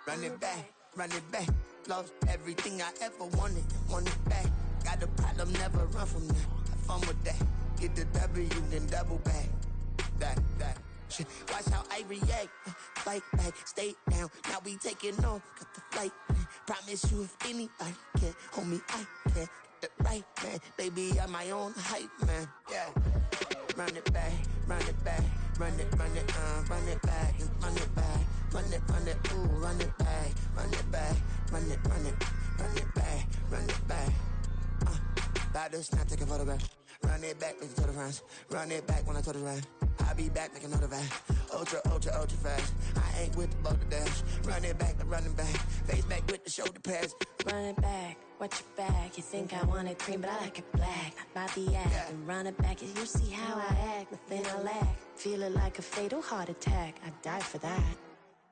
run it back. Lost everything I ever wanted it back. Got a problem, never run from that. Have fun with that. Get the W, then double back. That. Shit. Watch how I react. Fight back, stay down. Now we taking off, got the flight. Promise you if anybody can, homie, I can. Get the right, man. Baby, I'm my own hype, man. Yeah. Run it back, run it back. Run it back, and run it back. Run it, ooh, run it back. Run it back, run it back, run it back. About to snap, take a photograph. Run it back, make it to the runs. Run it back when I told it right. I'll be back, make another ride. Ultra fast. I ain't with the boulder dash. Run it back, face back with the shoulder pads. Run it back, watch your back. You think I want it cream, but I like it black. Not by the act, yeah. And run it back. You see how I act, nothing I lack. Feeling like a fatal heart attack. I'd die for that.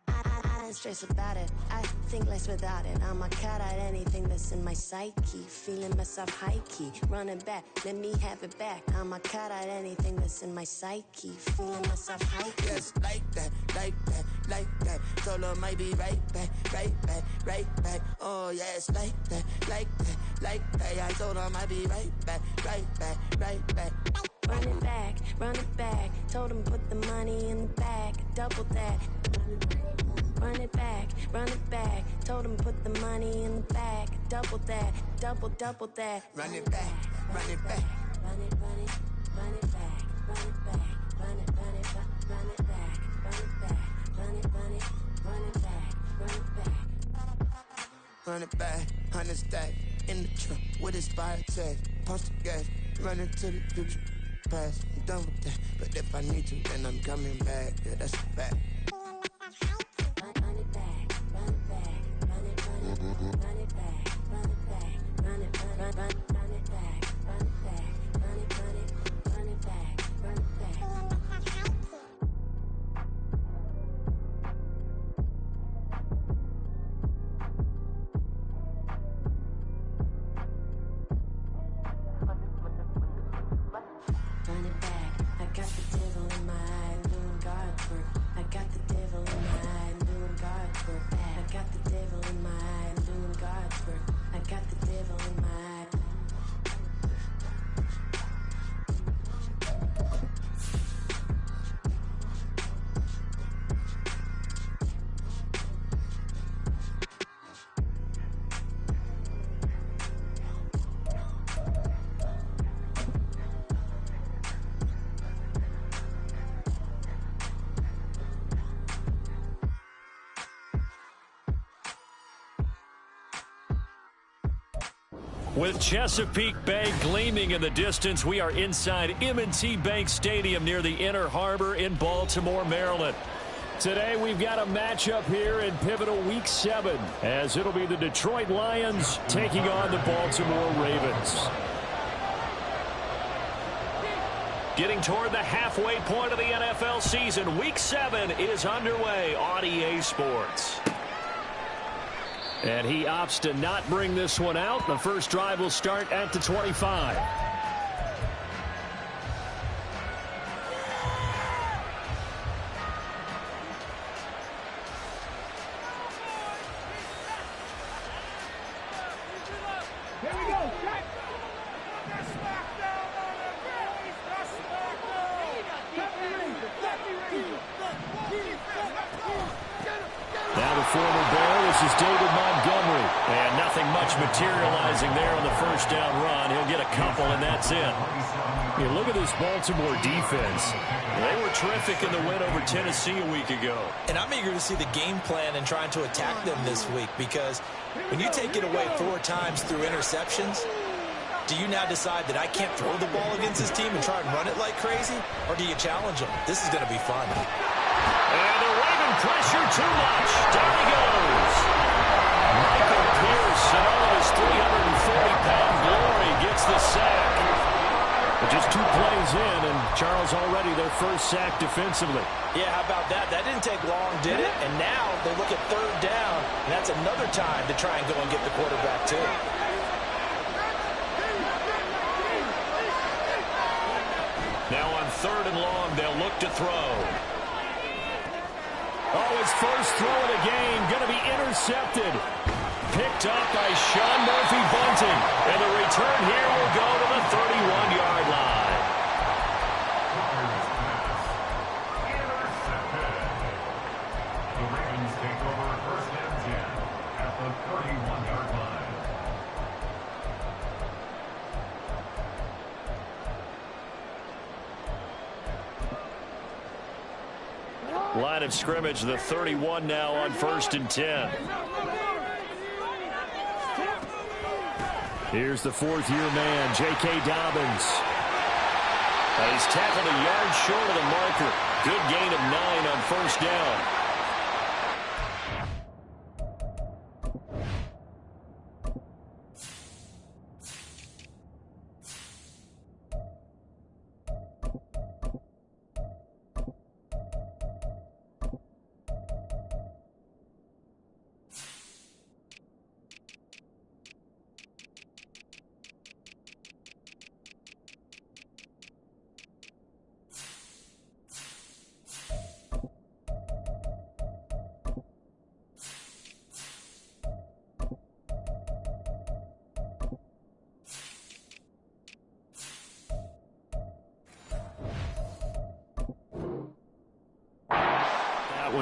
I don't stress about it. I think less without it. I'ma cut out anything that's in my psyche. Feeling myself high key. Running back, let me have it back. I'ma cut out anything that's in my psyche. Feeling myself high key. Yes, like that. Solo might be right back. Oh, yes, like that. I told her I might be right back. Run it back. Told him put the money in the bag. Double that. Run it back. Told him put the money in the bag. Double that. Double that. Run it back. Run it back. Run it back. Run it back. Run it back. Run it back. Run it back. Run it back. 100 stack in the truck with his fire tag. Punch the gas, running to the future. Past, I'm done with that. But if I need to, then I'm coming back. Yeah, that's a fact. Run it back. Run it back. Run it back. Run it back. Run it back. Run it back. Run it back. Run it back. Run it back. Run it back. I got the devil in my eye, doing guard work. I got the devil in my eye, doing guard work. I got the devil in my eye, doing guard work. I got the devil in my eye. With Chesapeake Bay gleaming in the distance, we are inside M&T Bank Stadium near the Inner Harbor in Baltimore, Maryland. Today, we've got a matchup here in pivotal Week 7, as it'll be the Detroit Lions taking on the Baltimore Ravens. Getting toward the halfway point of the NFL season, Week 7 is underway on EA Sports. And he opts to not bring this one out. The first drive will start at the 25. Materializing there on the first down run. He'll get a couple, and that's it. You look at this Baltimore defense. They were terrific in the win over Tennessee a week ago. And I'm eager to see the game plan and trying to attack them this week, because when you take it away 4 times through interceptions, do you now decide that I can't throw the ball against this team and try and run it like crazy? Or do you challenge them? This is going to be fun. And the Raven pressure too much. Down he goes. Michael Pierce, in all of his 340-pound glory, gets the sack. But just 2 plays in, and Charles already their first sack defensively. Yeah, how about that? That didn't take long, did it? And now they look at 3rd down, and that's another time to try and go and get the quarterback, too. Now on 3rd and long, they'll look to throw. Oh, his first throw of the game going to be intercepted. Picked up by Sean Murphy-Bunting. And the return here will go to the 31-yard line. The Ravens take over first and 10 at the 31-yard line. Line of scrimmage, the 31 now on first and 10. Here's the fourth-year man, J.K. Dobbins. He's tackled a yard short of the marker. Good gain of 9 on first down.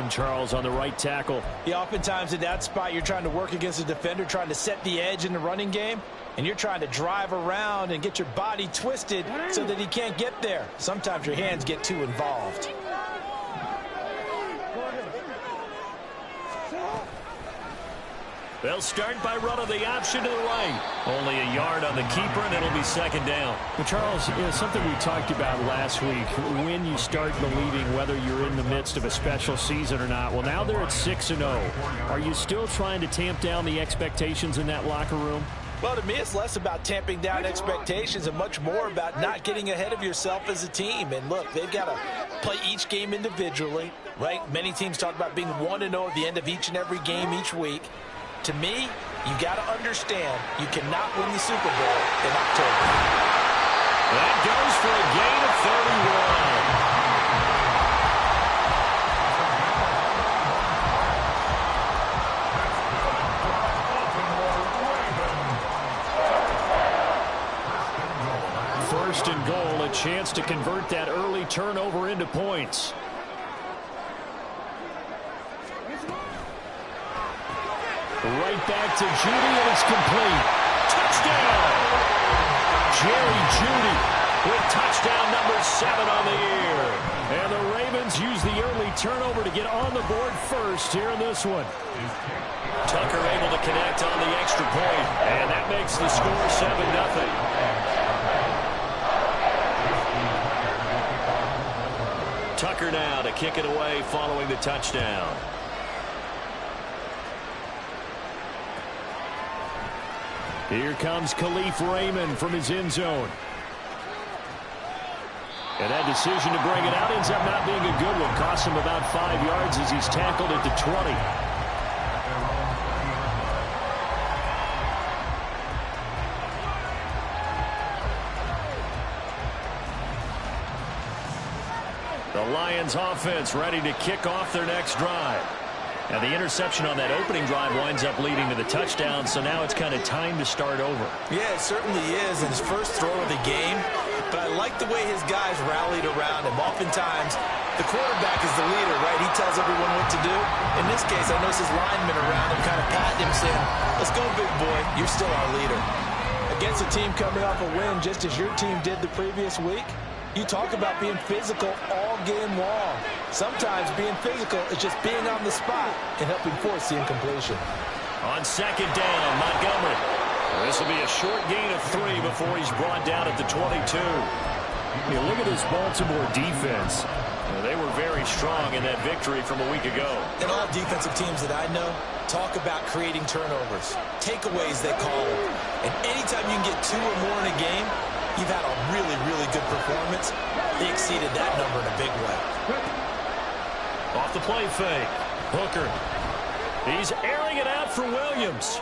Charles on the right tackle. Yeah, oftentimes in that spot, you're trying to work against a defender, trying to set the edge in the running game, and you're trying to drive around and get your body twisted so that he can't get there. Sometimes your hands get too involved. They'll start by running the option to the right. Only a yard on the keeper, and it'll be second down. Well, Charles, something we talked about last week, when you start believing whether you're in the midst of a special season or not. Well, now they're at 6-0. Are you still trying to tamp down the expectations in that locker room? Well, to me, it's less about tamping down expectations and much more about not getting ahead of yourself as a team. And look, they've got to play each game individually, right? Many teams talk about being 1-0 at the end of each and every game each week. To me, you got to understand you cannot win the Super Bowl in October. That goes for a gain of 31. First and goal, a chance to convert that early turnover into points. Right back to Judy, and it's complete. Touchdown! Jerry Judy with touchdown number 7 on the year. And the Ravens use the early turnover to get on the board first here in this one. Tucker able to connect on the extra point, and that makes the score 7-0. Tucker now to kick it away following the touchdown. Here comes Khalif Raymond from his end zone. And that decision to bring it out ends up not being a good one. Costs him about 5 yards as he's tackled at the 20. The Lions offense ready to kick off their next drive. Now, the interception on that opening drive winds up leading to the touchdown, so now it's kind of time to start over. Yeah, it certainly is in his first throw of the game, but I like the way his guys rallied around him. Oftentimes, the quarterback is the leader, right? He tells everyone what to do. In this case, I notice his linemen around him kind of patting him, saying, let's go, big boy, you're still our leader. Against a team coming off a win, just as your team did the previous week, you talk about being physical all game long. Sometimes being physical is just being on the spot and helping force the incompletion. On second down, Montgomery. This will be a short gain of 3 before he's brought down at the 22. You look at this Baltimore defense. They were very strong in that victory from a week ago. And all defensive teams that I know talk about creating turnovers, takeaways they call them. And anytime you can get 2 or more in a game, you've had a really, really good performance. They exceeded that number in a big way. Off the play fake. Hooker. He's airing it out for Williams.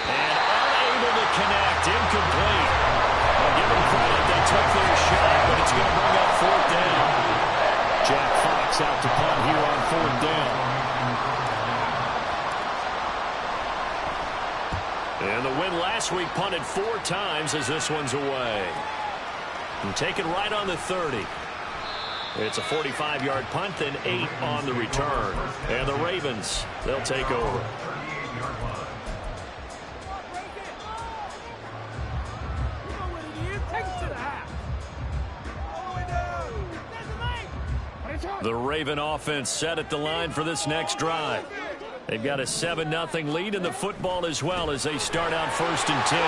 And unable to connect. Incomplete. I'll give them credit. They took their shot, but it's going to bring up 4th down. Jack Fox looks out to punt here on 4th down. And the win last week punted 4 times as this one's away. And taken right on the 30. It's a 45-yard punt, then 8 on the return. And the Ravens, they'll take over. The Raven offense set at the line for this next drive. They've got a 7-0 lead in the football as well as they start out 1st and 10.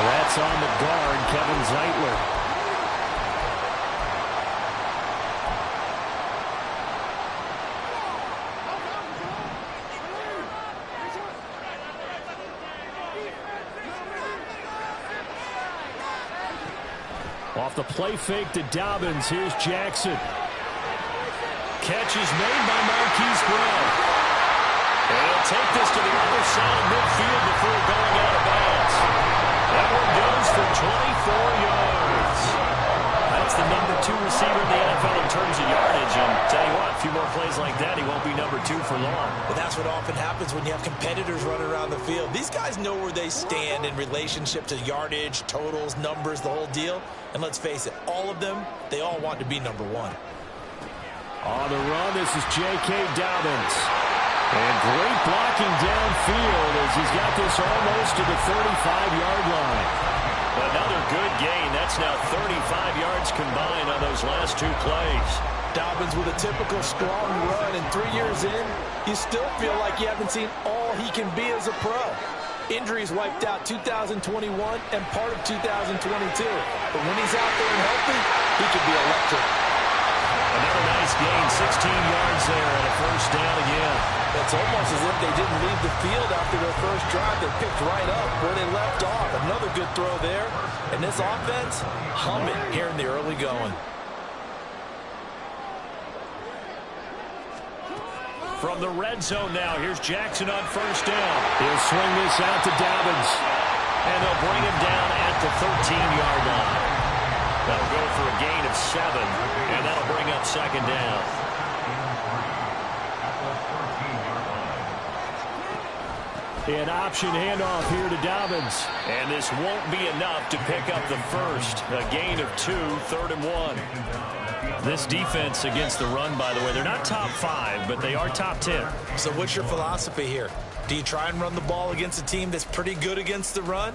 That's on the guard, Kevin Zeitler. Off the play fake to Dobbins. Here's Jackson. Catch is made by Marquise Brown. And he'll take this to the other side of midfield before going out of bounds. That one goes for 24 yards. That's the number 2 receiver in the NFL in terms of yardage. And tell you what, a few more plays like that, he won't be number 2 for long. Well, that's what often happens when you have competitors running around the field. These guys know where they stand in relationship to yardage, totals, numbers, the whole deal. And let's face it, all of them, they all want to be number 1. On the run, this is J.K. Dobbins. And great blocking downfield as he's got this almost to the 35-yard line. Another good gain. That's now 35 yards combined on those last 2 plays. Dobbins with a typical strong run, and 3 years in, you still feel like you haven't seen all he can be as a pro. Injuries wiped out 2021 and part of 2022. But when he's out there and healthy, he could be electric. Another nice gain, 16 yards there and a 1st down again. It's almost as if they didn't leave the field after their first drive. They picked right up where they left off. Another good throw there. And this offense, humming here in the early going. From the red zone now, here's Jackson on 1st down. He'll swing this out to Dobbins. And they'll bring him down at the 13-yard line. That'll go for a gain of 7, and that'll bring up 2nd down. An option handoff here to Dobbins. And this won't be enough to pick up the 1st. A gain of 2, 3rd and 1. This defense against the run, by the way, they're not top 5, but they are top 10. So what's your philosophy here? Do you try and run the ball against a team that's pretty good against the run?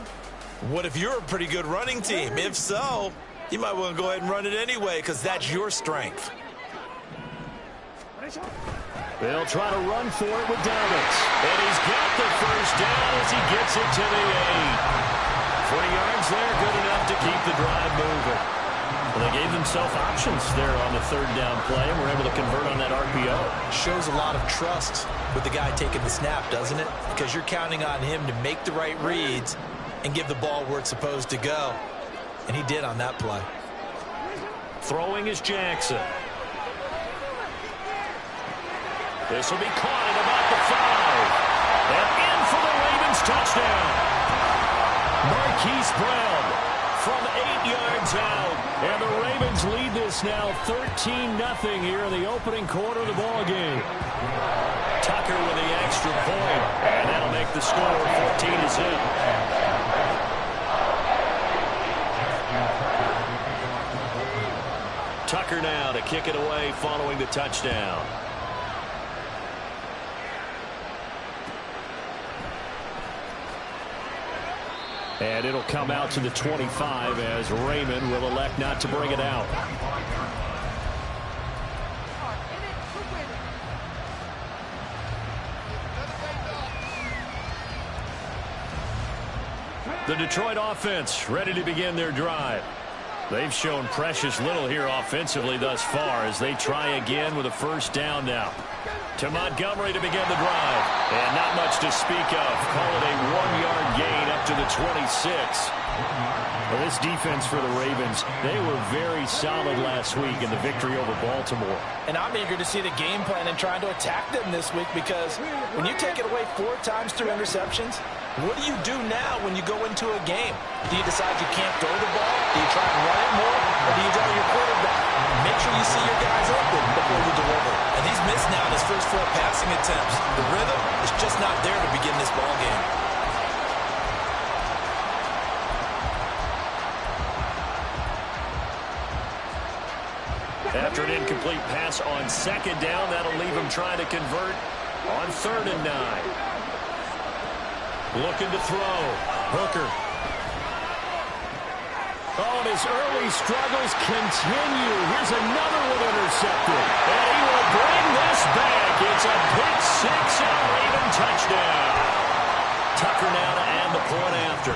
What if you're a pretty good running team? If so, you might want to go ahead and run it anyway because that's your strength. They'll try to run for it with Dobbins. And he's got the 1st down as he gets it to the 8. 20 yards there, good enough to keep the drive moving. Well, they gave themselves options there on the 3rd down play and were able to convert on that RPO. Shows a lot of trust with the guy taking the snap, doesn't it? Because you're counting on him to make the right reads and give the ball where it's supposed to go. And he did on that play. Throwing is Jackson. This will be caught at about the 5. And in for the Ravens touchdown. Marquise Brown from 8 yards out. And the Ravens lead this now 13-0 here in the opening quarter of the ball game. Tucker with the extra point. And that'll make the score 14-0. Tucker now to kick it away following the touchdown. And it'll come out to the 25 as Raymond will elect not to bring it out. The Detroit offense ready to begin their drive. They've shown precious little here offensively thus far as they try again with a 1st down now. To Montgomery to begin the drive. And not much to speak of. Call it a 1-yard gain up to the 26. Well, this defense for the Ravens, they were very solid last week in the victory over Baltimore. And I'm eager to see the game plan and trying to attack them this week because when you take it away 4 times through interceptions, What do you do now when you go into a game? Do you decide you can't throw the ball? Do you try and run it more? Or do you tell your quarterback, make sure you see your guys open before you deliver? And he's missed now in his first 4 passing attempts. The rhythm is just not there to begin this ball game. After an incomplete pass on 2nd down, that'll leave him trying to convert on 3rd and 9. Looking to throw. Hooker. Oh, and his early struggles continue. Here's another one intercepted. And he will bring this back. It's a pick 6 and a Raven touchdown. Tucker now to add the point after.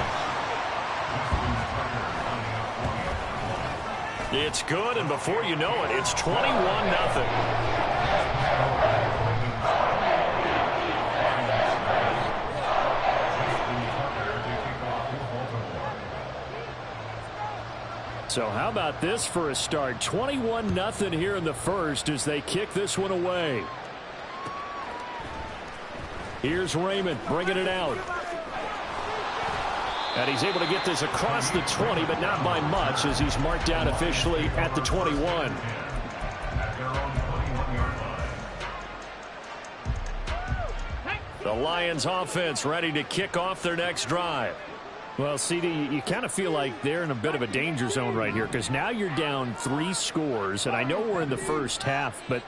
It's good, and before you know it, it's 21-0. So how about this for a start? 21-0 here in the first as they kick this one away. Here's Raymond bringing it out. And he's able to get this across the 20, but not by much as he's marked down officially at the 21. The Lions offense ready to kick off their next drive. Well, CD, you kind of feel like they're in a bit of a danger zone right here because now you're down 3 scores, and I know we're in the first half, but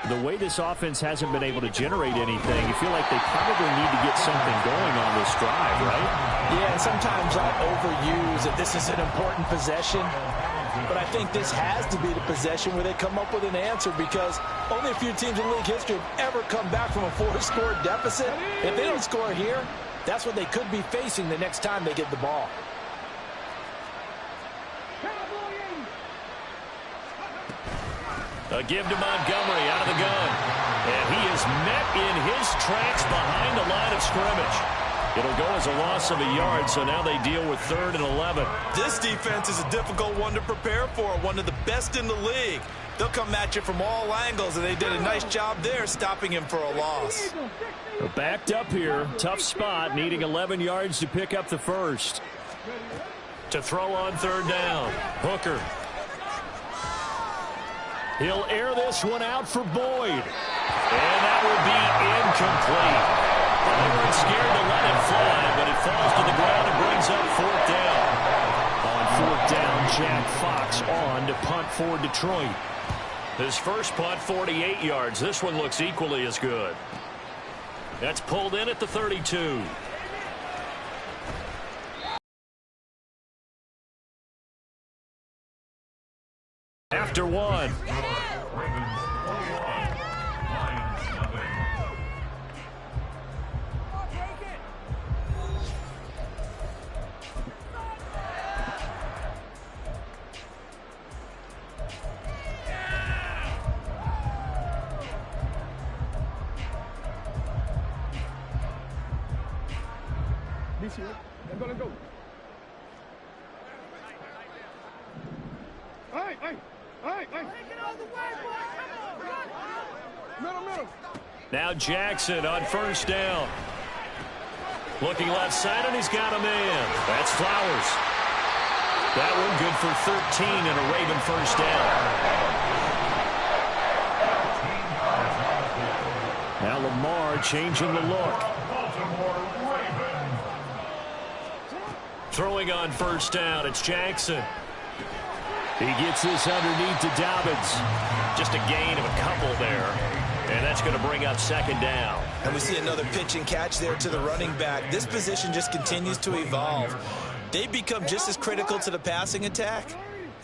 the way this offense hasn't been able to generate anything, you feel like they probably need to get something going on this drive, right? Yeah, and sometimes I overuse that this is an important possession, but I think this has to be the possession where they come up with an answer because only a few teams in league history have ever come back from a 4-score deficit. If they don't score here, that's what they could be facing the next time they get the ball. A give to Montgomery out of the gun. And he is met in his tracks behind the line of scrimmage. It'll go as a loss of a yard, so now they deal with 3rd and 11. This defense is a difficult one to prepare for, one of the best in the league. They'll come at you from all angles, and they did a nice job there stopping him for a loss. Backed up here, tough spot, needing 11 yards to pick up the first. To throw on 3rd down, Hooker. He'll air this one out for Boyd. And that will be incomplete. They weren't scared to let it fly, but it falls to the ground and brings up 4th down. On 4th down, Jack Fox on to punt for Detroit. His first punt, 48 yards. This one looks equally as good. That's pulled in at the 32. After one. Let's go. Now Jackson on 1st down. Looking left side, and he's got a man. That's Flowers. That one good for 13 and a Raven 1st down. Now Lamar changing the look. Throwing on 1st down, it's Jackson. He gets this underneath to Dobbins. Just a gain of a couple there. And that's going to bring up 2nd down. And we see another pitch and catch there to the running back. This position just continues to evolve. They become just as critical to the passing attack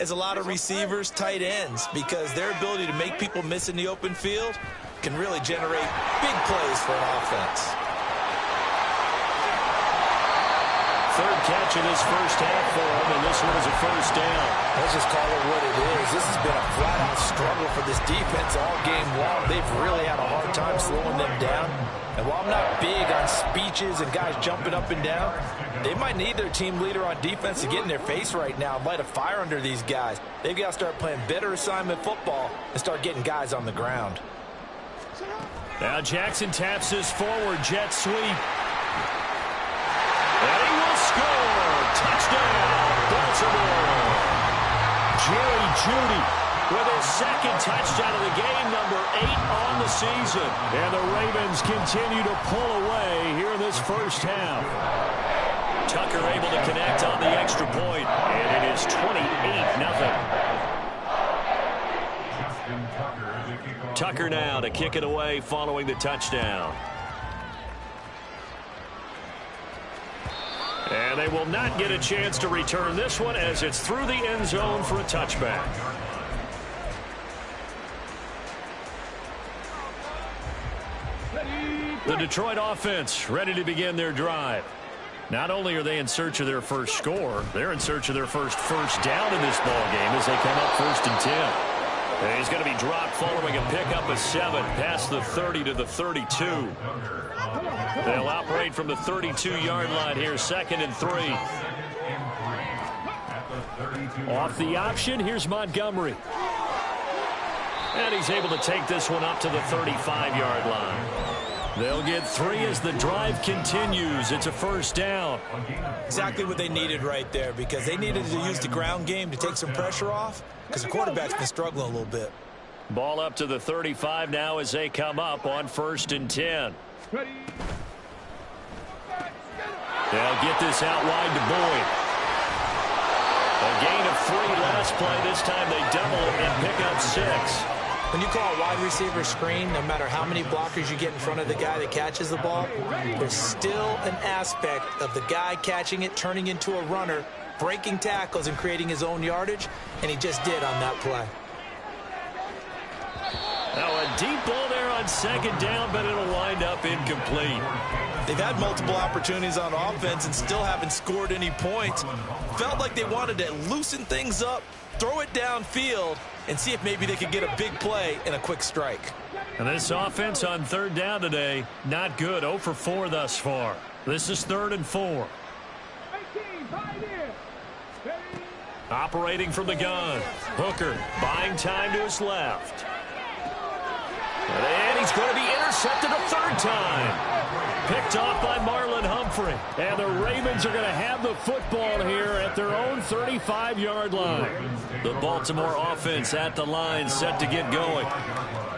as a lot of receivers, tight ends, because their ability to make people miss in the open field can really generate big plays for an offense. 3rd catch in his first half for him, and this one is a 1st down. Let's just call it what it is. This has been a flat-out struggle for this defense all game long. They've really had a hard time slowing them down. And while I'm not big on speeches and guys jumping up and down, they might need their team leader on defense to get in their face right now and light a fire under these guys. They've got to start playing better assignment football and start getting guys on the ground. Now Jackson taps his forward jet sweep. Judy with his second touchdown of the game, number 8 on the season. And the Ravens continue to pull away here in this first half. Tucker able to connect on the extra point, and it is 28-0. Tucker now to kick it away following the touchdown. And they will not get a chance to return this one as it's through the end zone for a touchback. The Detroit offense ready to begin their drive. Not only are they in search of their first score, they're in search of their first down in this ball game as they come up 1st and 10. And he's going to be dropped following a pickup of 7 past the 30 to the 32. They'll operate from the 32-yard line here, 2nd and 3. Off the option, here's Montgomery. And he's able to take this one up to the 35-yard line. They'll get 3 as the drive continues. It's a 1st down. Exactly what they needed right there, because they needed to use the ground game to take some pressure off, because the quarterback's been struggling a little bit. Ball up to the 35 now as they come up on 1st and 10. They'll get this out wide to Boyd. A gain of 3 last play. This time they double it and pick up 6. When you call a wide receiver screen, no matter how many blockers you get in front of the guy that catches the ball, there's still an aspect of the guy catching it, turning into a runner, breaking tackles and creating his own yardage, and he just did on that play. Now a deep ball there on 2nd down, but it'll wind up incomplete. They've had multiple opportunities on offense and still haven't scored any points. Felt like they wanted to loosen things up, throw it downfield, and see if maybe they could get a big play and a quick strike. And this offense on 3rd down today, not good. 0 for 4 thus far. This is 3rd and 4. Operating from the gun. Hooker buying time to his left. And he's going to be intercepted a 3rd time. Picked off by Marlon Humphrey. And the Ravens are going to have the football here at their own 35-yard line. The Baltimore offense at the line, set to get going.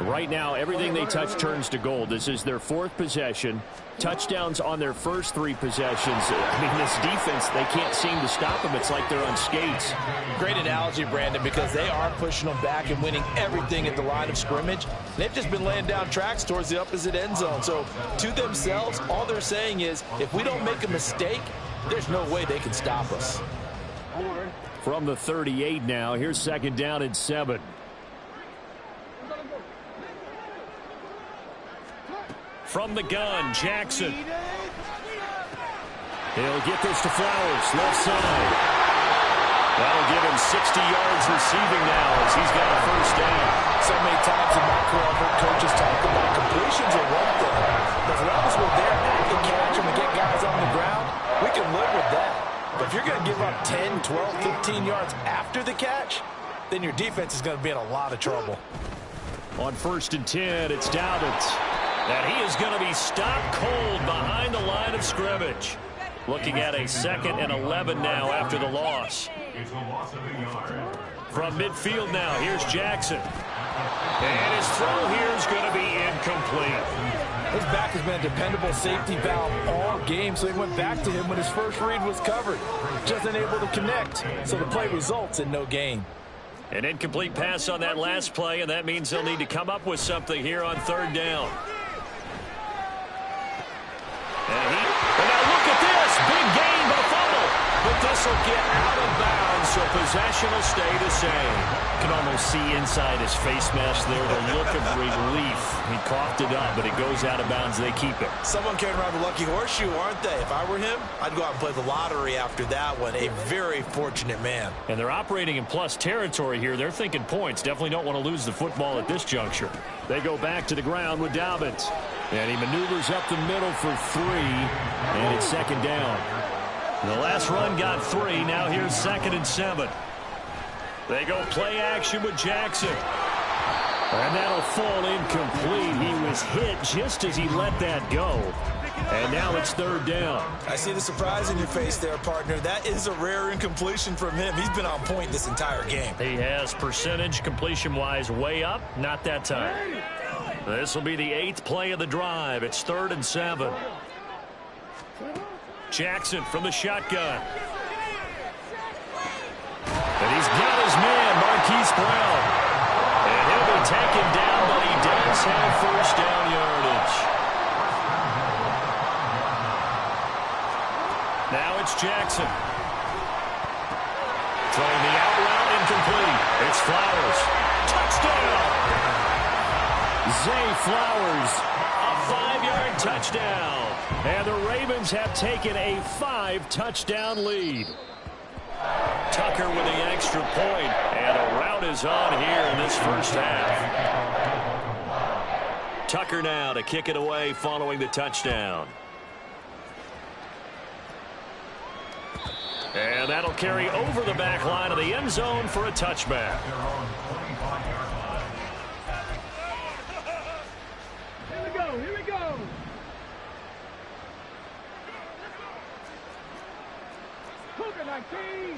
Right now, everything they touch turns to gold. This is their 4th possession. Touchdowns on their first 3 possessions. I mean, this defense, they can't seem to stop them. It's like they're on skates. Great analogy, Brandon, because they are pushing them back and winning everything at the line of scrimmage. They've just been laying down tracks towards the opposite end zone. So to themselves, all they're saying is, if we don't make a mistake, there's no way they can stop us. From the 38 now, here's 2nd down and 7. From the gun, Jackson. He'll get this to Flowers, left side. That'll give him 60 yards receiving now as he's got a 1st down. So many times in my career, I've heard coaches talk about completions are one thing. But as long as we're there at the catch and we get guys on the ground, we can live with that. But if you're going to give up 10, 12, 15 yards after the catch, then your defense is going to be in a lot of trouble. On 1st and 10, it's Dobbins. And he is going to be stopped cold behind the line of scrimmage. Looking at a 2nd and 11 now after the loss. From midfield now, here's Jackson. And his throw here is going to be incomplete. His back has been a dependable safety valve all game, so he went back to him when his first read was covered. Just unable to connect, so the play results in no gain. An incomplete pass on that last play, and that means they'll need to come up with something here on 3rd down. And now look at this. Big gain, but a fumble. But this will get out of bounds, so possession will stay the same. You can almost see inside his face mask there the look of relief. He coughed it up, but it goes out of bounds. They keep it. Someone carrying around the lucky horseshoe, aren't they? If I were him, I'd go out and play the lottery after that one. A very fortunate man. And they're operating in plus territory here. They're thinking points. Definitely don't want to lose the football at this juncture. They go back to the ground with Dobbins. And he maneuvers up the middle for 3. And it's 2nd down. The last run got 3. Now here's 2nd and 7. They go play action with Jackson. And that'll fall incomplete. He was hit just as he let that go. And now it's third down. I see the surprise in your face there, partner. That is a rare incompletion from him. He's been on point this entire game. He has percentage completion-wise way up. Not that time. This will be the 8th play of the drive. It's 3rd and 7. Jackson from the shotgun. And he's got his man, Marquise Brown. And he'll be taken down, but he does have first down yardage. Now it's Jackson. Throwing the out route incomplete. It's Flowers. Touchdown! Zay Flowers, a 5-yard touchdown. And the Ravens have taken a 5-touchdown lead. Tucker with the extra point, and a rout is on here in this first half. Tucker now to kick it away following the touchdown. And that'll carry over the back line of the end zone for a touchback. Here we go. Cougar 19.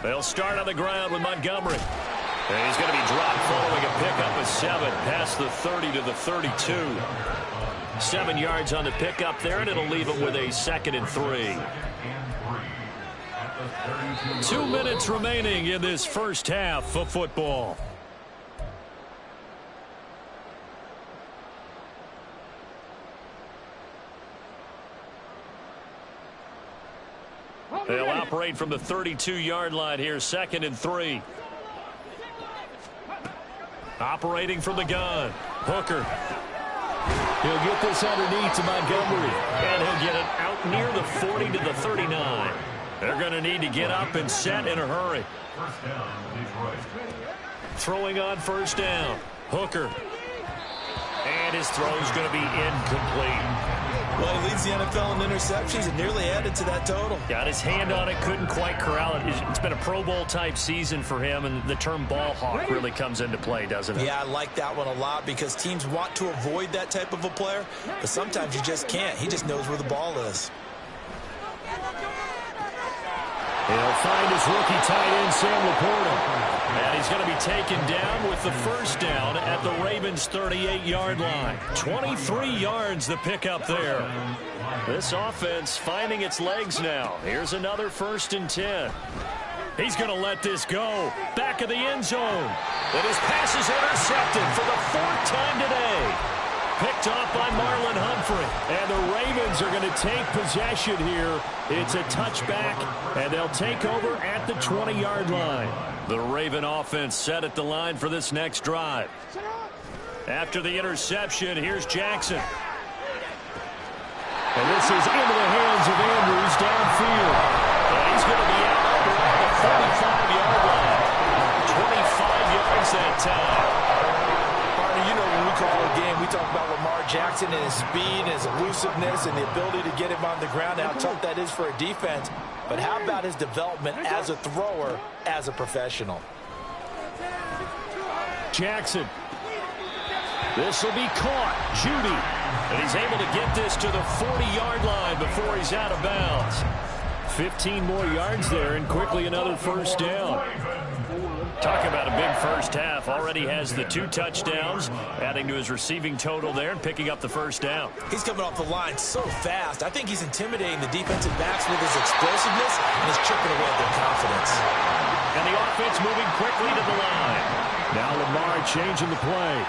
They'll start on the ground with Montgomery. And he's going to be dropped following a pickup of 7 past the 30 to the 32. 7 yards on the pickup there, and it'll leave him with a 2nd and 3. 2 minutes remaining in this first half of football. They'll operate from the 32-yard line here, 2nd and 3. Operating from the gun, Hooker. He'll get this underneath to Montgomery, and he'll get it out near the 40 to the 39. They're going to need to get up and set in a hurry. Throwing on first down, Hooker. And his throw's going to be incomplete. Well, he leads the NFL in interceptions and nearly added to that total. Got his hand on it, couldn't quite corral it. It's been a Pro Bowl-type season for him, and the term ball hawk really comes into play, doesn't it? Yeah, I like that one a lot because teams want to avoid that type of a player, but sometimes you just can't. He just knows where the ball is. He'll find his rookie tight end, Sam Laporta. And he's going to be taken down with the first down at the Ravens' 38-yard line. 23 yards the pickup there. This offense finding its legs now. Here's another 1st and 10. He's going to let this go. Back of the end zone. And his pass is intercepted for the 4th time today. Picked off by Marlon Humphrey. And the Ravens are going to take possession here. It's a touchback, and they'll take over at the 20-yard line. The Raven offense set at the line for this next drive. After the interception, here's Jackson. And this is into the hands of Andrews downfield. And he's going to be out around the 45-yard line. 25 yards that time. You know, when we call a game, we talk about Lamar Jackson and his speed and his elusiveness and the ability to get him on the ground and how tough that is for a defense. But how about his development as a thrower, as a professional? Jackson. This will be caught. Judy. And he's able to get this to the 40-yard line before he's out of bounds. 15 more yards there, and quickly another first down. Talk about a big first half. Already has the 2 touchdowns, adding to his receiving total there and picking up the first down. He's coming off the line so fast. I think he's intimidating the defensive backs with his explosiveness and he's chipping away at their confidence. And the offense moving quickly to the line. Now Lamar changing the play.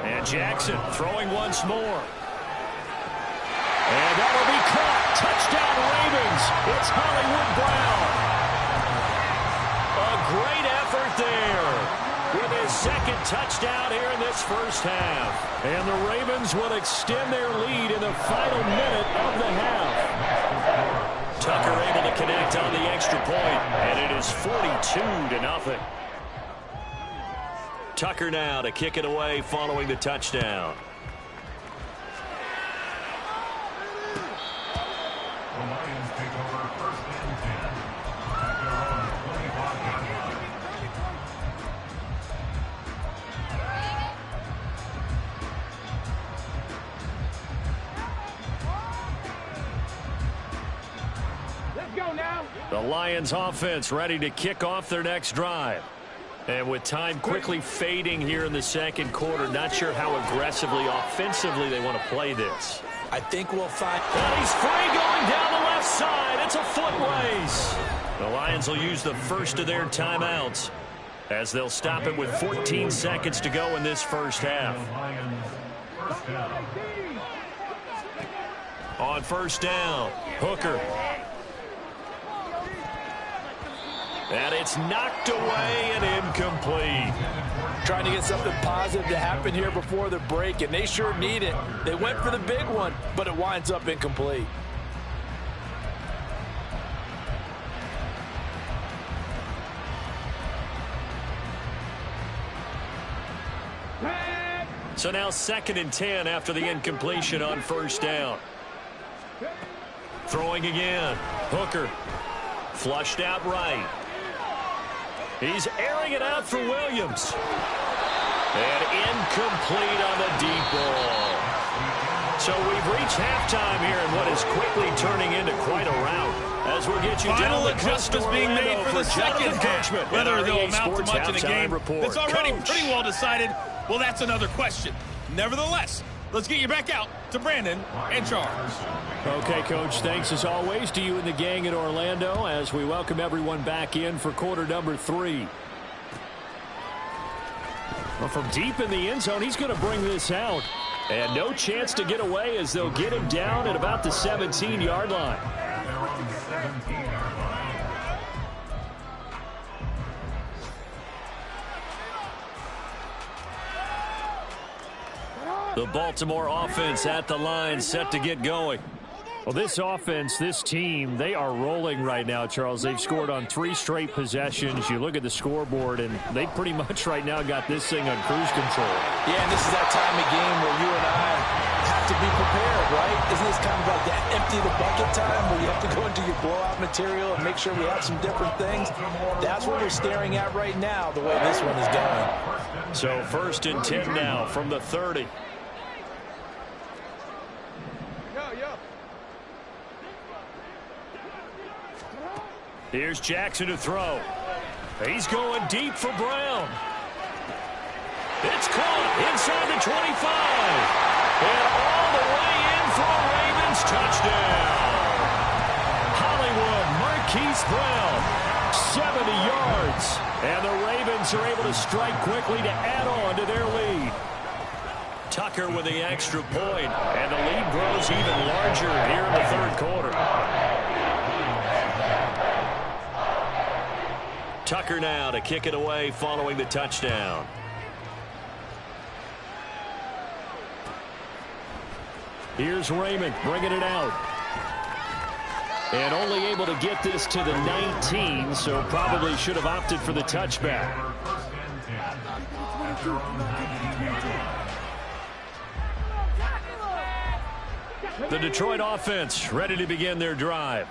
And Jackson throwing once more. And that will be caught. Touchdown Ravens. It's Hollywood Brown. A great effort there with his 2nd touchdown here in this first half. And the Ravens will extend their lead in the final minute of the half. Tucker able to connect on the extra point, and it is 42-0. Tucker now to kick it away following the touchdown. The Lions offense ready to kick off their next drive. And with time quickly fading here in the second quarter, not sure how aggressively, offensively they want to play this. I think we'll find... And he's free going down the left side. It's a foot race. The Lions will use the first of their timeouts as they'll stop it with 14 seconds to go in this first half. On first down, Hooker. And it's knocked away and incomplete. Trying to get something positive to happen here before the break, and they sure need it. They went for the big one, but it winds up incomplete. So now 2nd and 10 after the incompletion on first down. Throwing again. Hooker. Flushed out right. He's airing it out for Williams. And incomplete on the deep ball. So we've reached halftime here in what is quickly turning into quite a rout. As we'll get you Final down the adjustments being made for the second half. Whether they'll amount to much in the game, it's already pretty well decided. Well, that's another question. Nevertheless, let's get you back out to Brandon and Charles. Okay, Coach, thanks as always to you and the gang in Orlando as we welcome everyone back in for quarter number 3. Well, from deep in the end zone, he's going to bring this out. And no chance to get away as they'll get him down at about the 17-yard line. The Baltimore offense at the line, set to get going. Well, this offense, this team, they are rolling right now, Charles. They've scored on 3 straight possessions. You look at the scoreboard, and they pretty much right now got this thing on cruise control. Yeah, and this is that time of game where you and I have to be prepared, right? Isn't this kind of like that empty the bucket time where you have to go into your blowout material and make sure we have some different things? That's what we're staring at right now, the way this one is going. So 1st and 10 now from the 30. Here's Jackson to throw. He's going deep for Brown. It's caught inside the 25. And all the way in for a Ravens touchdown. Hollywood Marquise Brown, 70 yards. And the Ravens are able to strike quickly to add on to their lead. Tucker with the extra point. And the lead grows even larger here in the third quarter. Tucker now to kick it away following the touchdown. Here's Raymond bringing it out. And only able to get this to the 19, so probably should have opted for the touchback. The Detroit offense ready to begin their drive.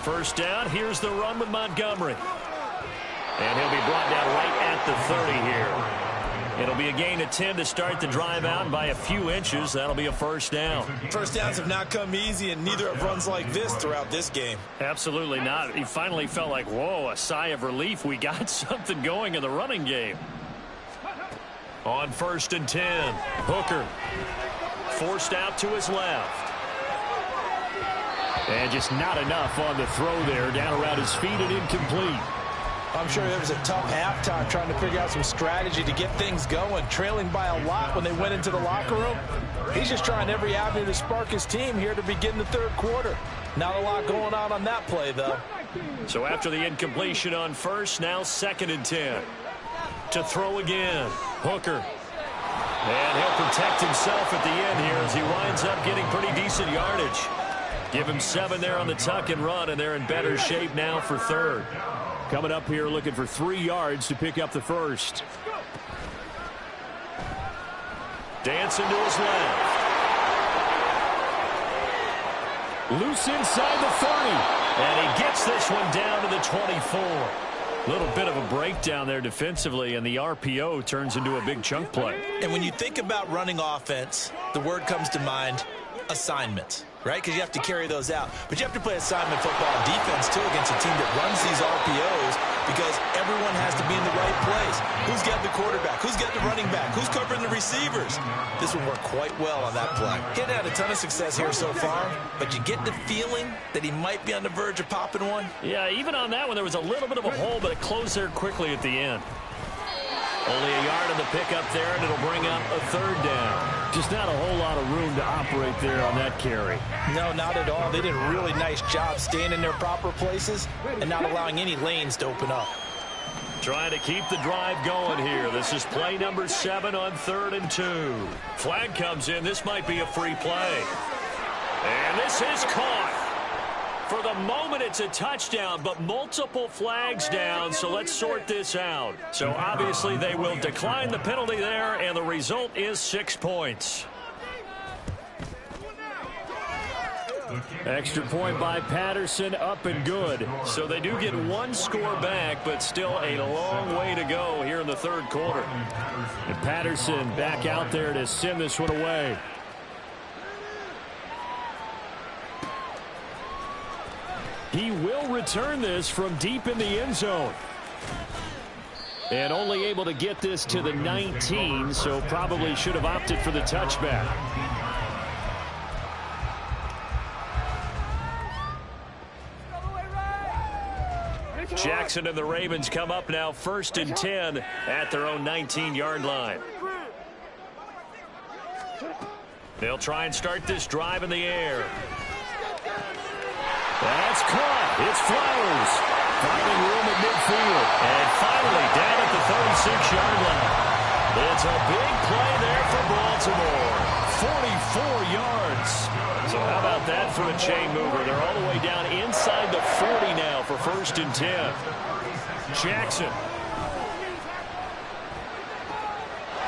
First down, here's the run with Montgomery. And he'll be brought down right at the 30 here. It'll be a gain of 10 to start the drive out, and by a few inches, that'll be a first down. First downs have not come easy, and neither have runs like this throughout this game. Absolutely not. He finally felt like, whoa, a sigh of relief. We got something going in the running game. On 1st and 10, Hooker forced out to his left. And just not enough on the throw there, down around his feet and incomplete. I'm sure it was a tough halftime trying to figure out some strategy to get things going. Trailing by a lot when they went into the locker room. He's just trying every avenue to spark his team here to begin the third quarter. Not a lot going on that play, though. So after the incompletion on first, now 2nd and 10. To throw again, Hooker. And he'll protect himself at the end here as he winds up getting pretty decent yardage. Give him 7 there on the tuck and run, and they're in better shape now for third. Coming up here looking for 3 yards to pick up the first. Dancing to his left. Loose inside the 30. And he gets this one down to the 24. Little bit of a breakdown there defensively, and the RPO turns into a big chunk play. And when you think about running offense, the word comes to mind, assignment. right? Because you have to carry those out. But you have to play assignment football and defense, too, against a team that runs these RPOs because everyone has to be in the right place. Who's got the quarterback? Who's got the running back? Who's covering the receivers? This will work quite well on that play. He hadn't had a ton of success here so far, but you get the feeling that he might be on the verge of popping one. Yeah, even on that one, there was a little bit of a hole, but it closed there quickly at the end. Only a yard on the pickup there, and it'll bring up a third down. Just not a whole lot of room to operate there on that carry. No, not at all. They did a really nice job staying in their proper places and not allowing any lanes to open up. Trying to keep the drive going here. This is play number 7 on 3rd and 2. Flag comes in. This might be a free play. And this is caught. For the moment, it's a touchdown, but multiple flags down, so let's sort this out. So obviously they will decline the penalty there, and the result is 6 points. Extra point by Patterson, up and good. So they do get 1 score back, but still a long way to go here in the 3rd quarter. And Patterson back out there to send this one away. He will return this from deep in the end zone. And only able to get this to the 19, so probably should have opted for the touchback. Jackson and the Ravens come up now 1st and 10 at their own 19-yard line. They'll try and start this drive in the air. That's caught. It's Flowers. Finding room at midfield. And finally down at the 36-yard line. It's a big play there for Baltimore. 44 yards. So how about that for a chain mover? They're all the way down inside the 40 now for 1st and 10. Jackson.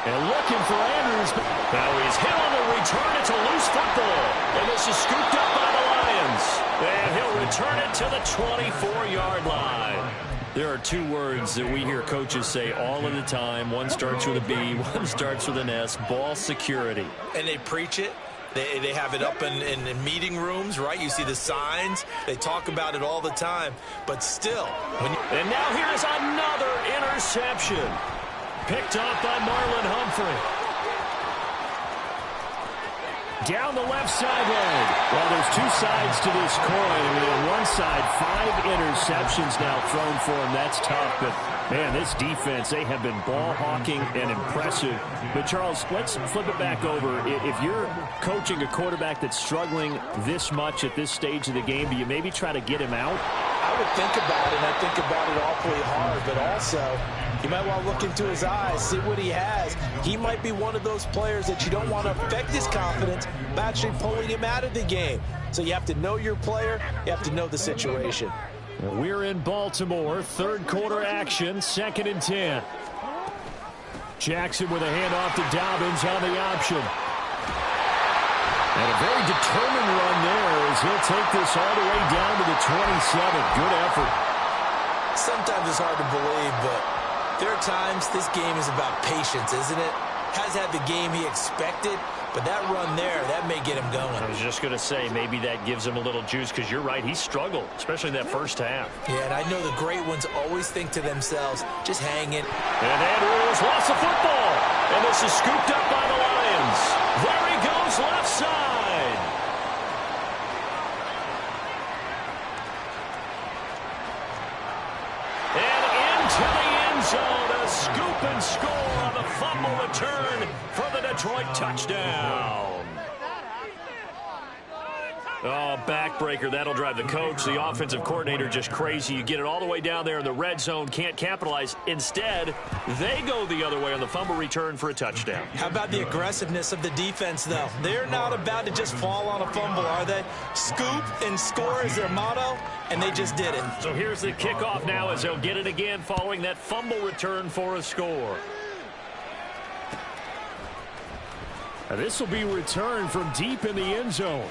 And looking for Andrews. Now he's hit on the return. It's a loose football. And this is scooped up by the Lions. And he'll return it to the 24-yard line. There are 2 words that we hear coaches say all of the time. One starts with a B, one starts with an S. Ball security. And they preach it. They have it up in meeting rooms, right? You see the signs. They talk about it all the time. But still. And now here's another interception. Picked off by Marlon Humphrey. Down the left sideline. Well, there's 2 sides to this coin. I mean, on one side, 5 interceptions now thrown for him. That's tough. But, man, this defense, they have been ball hawking and impressive. But, Charles, let's flip it back over. If you're coaching a quarterback that's struggling this much at this stage of the game, do you maybe try to get him out? I would think about it, and I think about it awfully hard. But also, you might want to look into his eyes, see what he has. He might be one of those players that you don't want to affect his confidence by actually pulling him out of the game. So you have to know your player. You have to know the situation. We're in Baltimore. 3rd quarter action. 2nd and 10. Jackson with a handoff to Dobbins on the option. And a very determined run there as he'll take this all the way down to the 27. Good effort. Sometimes it's hard to believe, but there are times this game is about patience, isn't it? Has had the game he expected, but that run there, that may get him going. I was just going to say, maybe that gives him a little juice, because you're right, he struggled, especially in that first half. Yeah, and I know the great ones always think to themselves, just hang it. And Andrews lost the football, and this is scooped up by the Lions. There he goes, left side. And into the end zone, a scoop and score on the fumble return for the Detroit touchdown. Oh, backbreaker. That'll drive the coach, the offensive coordinator, just crazy. You get it all the way down there in the red zone, can't capitalize. Instead, they go the other way on the fumble return for a touchdown. How about the aggressiveness of the defense, though? They're not about to just fall on a fumble, are they? Scoop and score is their motto, and they just did it. So here's the kickoff now as they'll get it again following that fumble return for a score. Now this will be returned from deep in the end zone.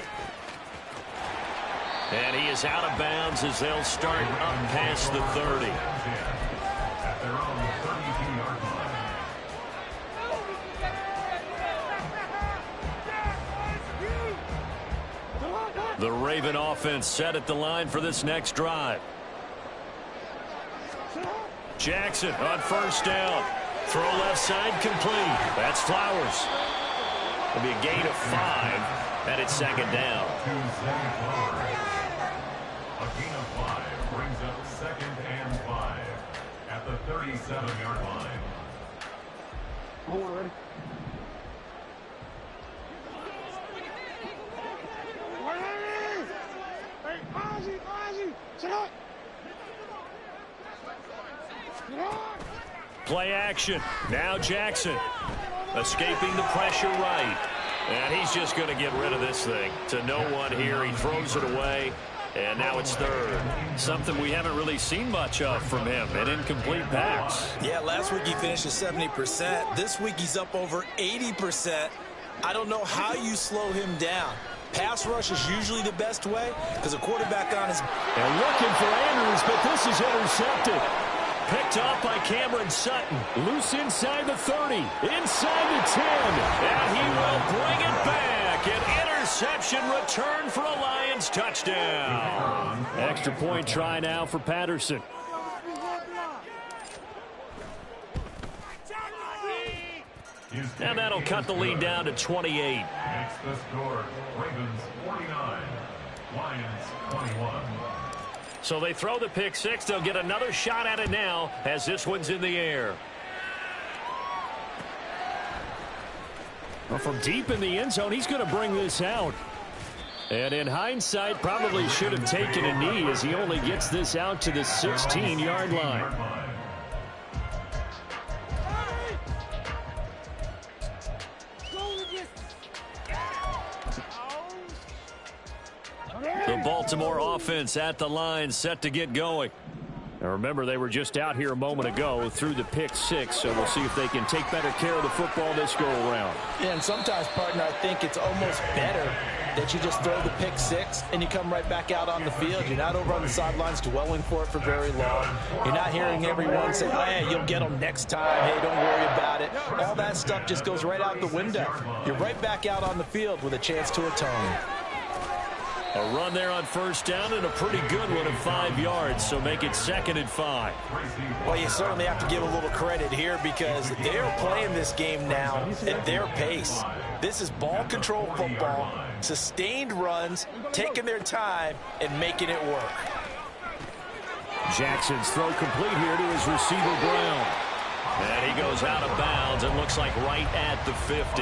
And he is out of bounds as they'll start up past the 30. At their own 32-yard line. The Raven offense set at the line for this next drive. Jackson on first down. Throw left side complete. That's Flowers. It'll be a gain of 5, and it's second down. A gain of 5 brings up 2nd and 5 at the 37-yard line. Ready? Hey, Ozzy, sit up. Play action. Now Jackson escaping the pressure right. And he's just going to get rid of this thing. To no one here. He throws it away. And now it's third. Something we haven't really seen much of from him. An incomplete pass. Yeah, last week he finished at 70%. This week he's up over 80%. I don't know how you slow him down. Pass rush is usually the best way because a quarterback on his... And looking for Andrews, but this is intercepted. Picked off by Cameron Sutton. Loose inside the 30, inside the 10. And he will bring it back. An interception return for a Lions touchdown. Extra point try now for Patterson. And that'll cut the lead down to 28. Makes the score. Ravens 49, Lions 21. So they throw the pick six. They'll get another shot at it now as this one's in the air. Well, from deep in the end zone, he's going to bring this out. And in hindsight, probably should have taken a knee as he only gets this out to the 16-yard line. The Baltimore offense at the line, set to get going. Now remember, they were just out here a moment ago through the pick six, so we'll see if they can take better care of the football this go-around. Yeah, and sometimes, partner, I think it's almost better that you just throw the pick six and you come right back out on the field. You're not over on the sidelines dwelling for it for very long. You're not hearing everyone say, oh, yeah, you'll get them next time. Hey, don't worry about it. All that stuff just goes right out the window. You're right back out on the field with a chance to atone. A run there on first down and a pretty good one of 5 yards, so make it 2nd and 5. Well, you certainly have to give a little credit here because they're playing this game now at their pace. This is ball control football, sustained runs, taking their time, and making it work. Jackson's throw complete here to his receiver, Brown. And he goes out of bounds and looks like right at the 50.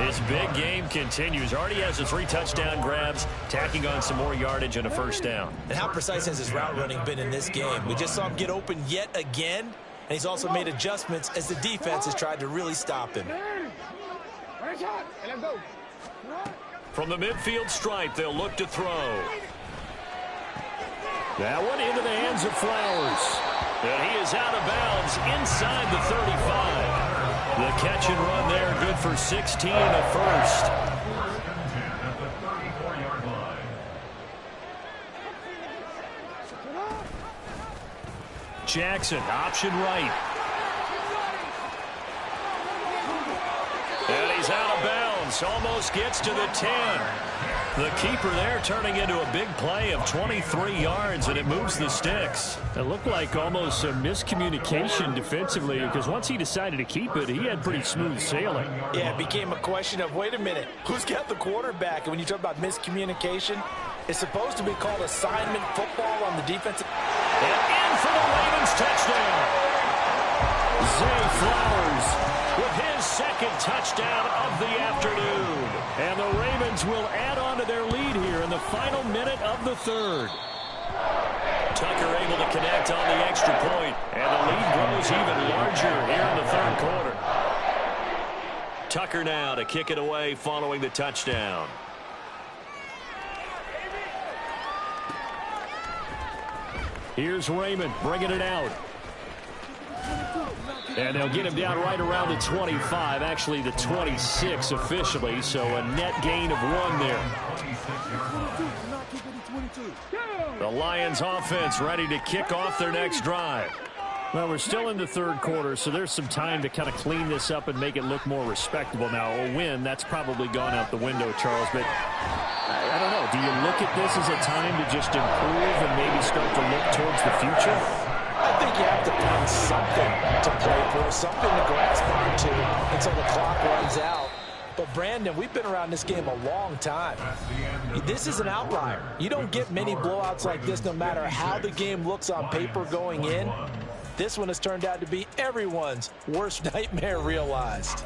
His big game continues. Already has the 3 touchdown grabs, tacking on some more yardage and a first down. And how precise has his route running been in this game? We just saw him get open yet again, and he's also made adjustments as the defense has tried to really stop him. From the midfield stripe, they'll look to throw. That one into the hands of Flowers. And he is out of bounds inside the 35. The catch and run there, good for 16 and a first. At the 34-yard line. Jackson, option right. And he's out of bounds, almost gets to the 10. The keeper there turning into a big play of 23 yards, and it moves the sticks. It looked like almost a miscommunication defensively because once he decided to keep it, he had pretty smooth sailing. Yeah, it became a question of, wait a minute, who's got the quarterback? And when you talk about miscommunication, it's supposed to be called assignment football on the defensive. And in for the Ravens touchdown. Zay Flowers with his 2nd touchdown of the afternoon. And the Ravens will add on to their lead here in the final minute of the 3rd. Tucker able to connect on the extra point, and the lead grows even larger here in the 3rd quarter. Tucker now to kick it away following the touchdown. Here's Raymond bringing it out. And they'll get him down right around the 25, actually the 26 officially, so a net gain of 1 there. The Lions offense ready to kick off their next drive. Well, we're still in the third quarter, so there's some time to kind of clean this up and make it look more respectable. Now, a win, that's probably gone out the window, Charles, but I don't know. Do you look at this as a time to just improve and maybe start to look towards the future? I think you have to find something to play for, something to grasp onto until the clock runs out. But, Brandon, we've been around this game a long time. This is an outlier. You don't get many blowouts like this no matter how the game looks on paper going in. This one has turned out to be everyone's worst nightmare realized.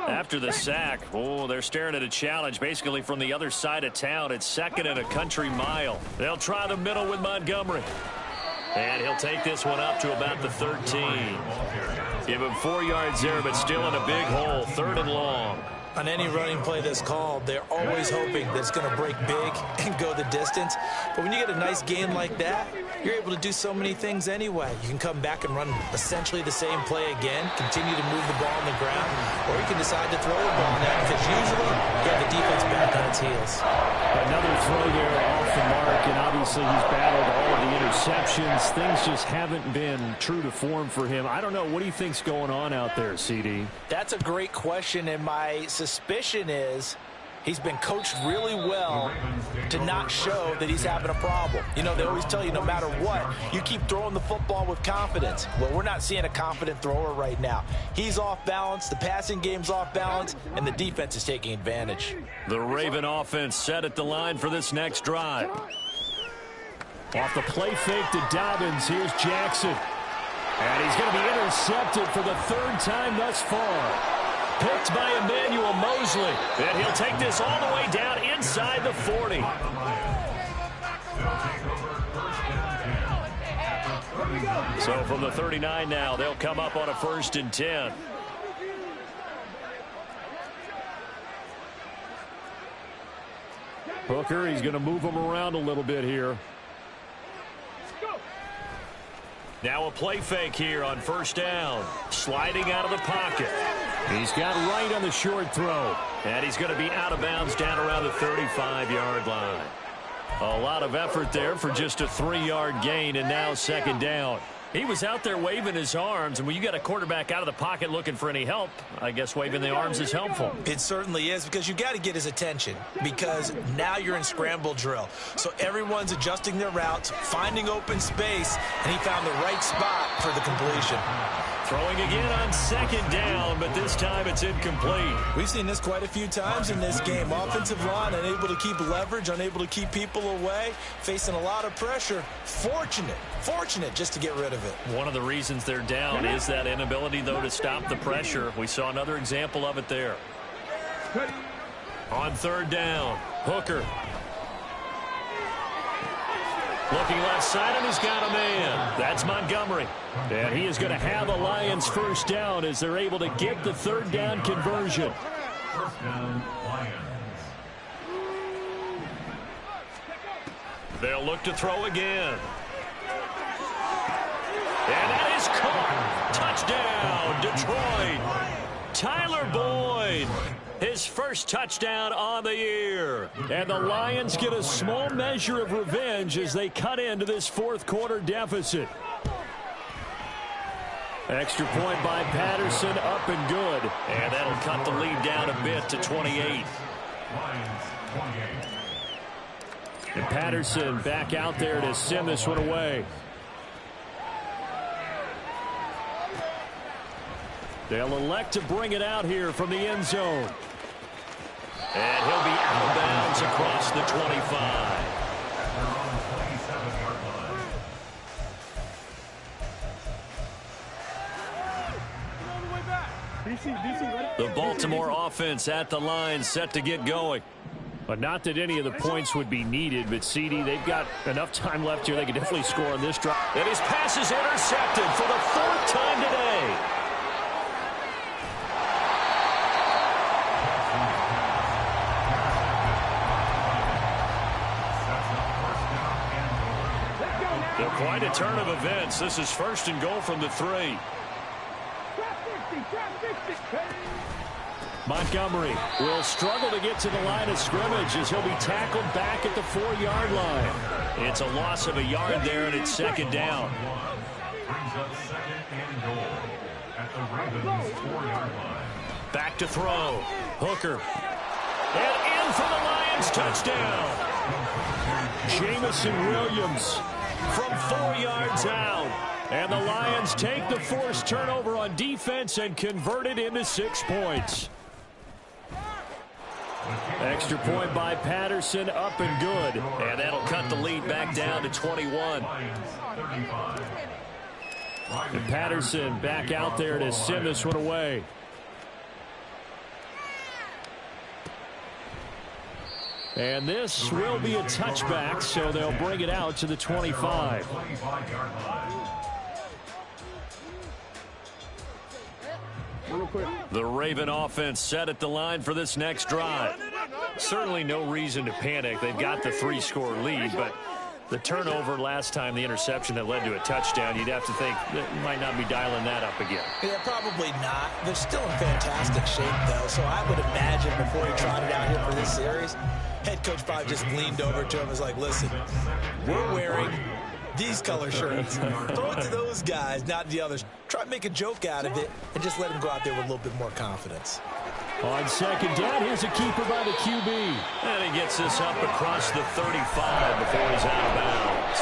After the sack, they're staring at a challenge basically from the other side of town. It's second and a country mile. They'll try the middle with Montgomery. And he'll take this one up to about the 13. Give him 4 yards there, but still in a big hole, 3rd and long. On any running play that's called, they're always hoping that it's going to break big and go the distance. But when you get a nice gain like that, you're able to do so many things anyway. You can come back and run essentially the same play again, continue to move the ball on the ground, or you can decide to throw the ball now because usually you have the defense back on its heels. Another throw there off the mark, and obviously he's battled all of the interceptions. Things just haven't been true to form for him. I don't know. What do you think's going on out there, CD? That's a great question, and my suspicion is he's been coached really well to not show that he's having a problem. You know, they always tell you no matter what, you keep throwing the football with confidence. Well, we're not seeing a confident thrower right now. He's off balance, the passing game's off balance, and the defense is taking advantage. The Raven offense set at the line for this next drive. Off the play fake to Dobbins, here's Jackson. And he's going to be intercepted for the 3rd time thus far. Picked by Emmanuel Mosley. And he'll take this all the way down inside the 40. So from the 39 now, they'll come up on a 1st and 10. Hooker, he's going to move him around a little bit here. Now a play fake here on 1st down. Sliding out of the pocket. He's got right on the short throw. And he's going to be out of bounds down around the 35-yard line. A lot of effort there for just a 3-yard gain, and now 2nd down. He was out there waving his arms, and when you got a quarterback out of the pocket looking for any help, I guess waving the arms is helpful. It certainly is, because you got to get his attention, because now you're in scramble drill. So everyone's adjusting their routes, finding open space, and he found the right spot for the completion. Throwing again on 2nd down, but this time it's incomplete. We've seen this quite a few times in this game. Offensive line unable to keep leverage, unable to keep people away, facing a lot of pressure. Fortunate just to get rid of it. One of the reasons they're down is that inability, though, to stop the pressure. We saw another example of it there. On 3rd down, Hooker. Looking left side, and he's got a man. That's Montgomery. And he is going to have a Lions 1st down as they're able to get the 3rd down conversion. 1st down, Lions. They'll look to throw again. And that is caught. Touchdown, Detroit. Tyler Boyd. His first touchdown on the year. And the Lions get a small measure of revenge as they cut into this 4th quarter deficit. Extra point by Patterson, up and good. And that'll cut the lead down a bit to 28. Lions 28. And Patterson back out there to send this one away. They'll elect to bring it out here from the end zone. And he'll be out of bounds across the 25. The Baltimore offense at the line, set to get going. But not that any of the points would be needed, but CD, they've got enough time left here. They can definitely score on this drive. And his pass is intercepted for the 4th time today. Quite a turn of events. This is 1st and goal from the 3. Montgomery will struggle to get to the line of scrimmage as he'll be tackled back at the 4-yard line. It's a loss of a yard there, and it's second down. Brings up second and goal at the Ravens 4-yard line. Back to throw. Hooker. And in for the Lions. Touchdown. Jamison Williams from 4 yards out. And the Lions take the forced turnover on defense and convert it into 6 points. Extra point by Patterson, up and good. And that'll cut the lead back down to 21. And Patterson back out there to send this one away. And this will be a touchback, so they'll bring it out to the 25. The Raven offense set at the line for this next drive. Certainly no reason to panic. They've got the 3-score lead, but the turnover last time, the interception that led to a touchdown, you'd have to think that might not be dialing that up again. Yeah, probably not. They're still in fantastic shape, though, so I would imagine before he trotted out here for this series, head coach probably just leaned over to him and was like, listen, we're wearing these color shirts. Throw it to those guys, not the others. Try to make a joke out of it and just let him go out there with a little bit more confidence. On second down, here's a keeper by the QB. And he gets this up across the 35 before he's out of bounds.